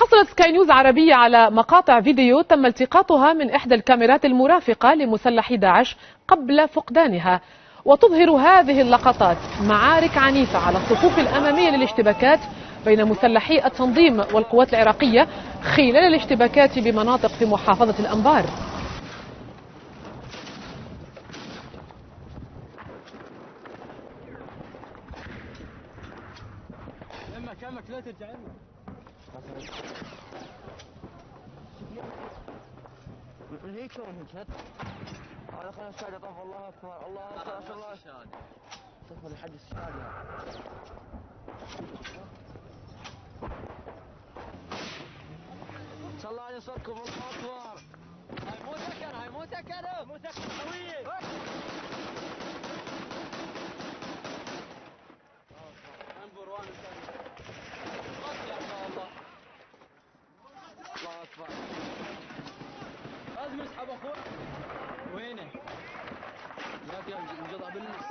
حصلت سكاي نيوز عربية على مقاطع فيديو تم التقاطها من إحدى الكاميرات المرافقة لمسلحي داعش قبل فقدانها، وتظهر هذه اللقطات معارك عنيفة على الصفوف الأمامية للاشتباكات بين مسلحي التنظيم والقوات العراقية خلال الاشتباكات بمناطق في محافظة الأنبار. كمك لا ترجع لنا. من هيك شلون هيك هذا خلنا الشهادة طاف. الله اكبر الله اكبر ما شاء الله. طفوا لحد الشهادة. ان شاء الله ينصركم. الله اكبر. هاي مو سكر هاي مو سكر مو سكر قوية. انظر وين الله اكبر. لازم يسحب اخوه. وينه؟ لا انقطع بالنص.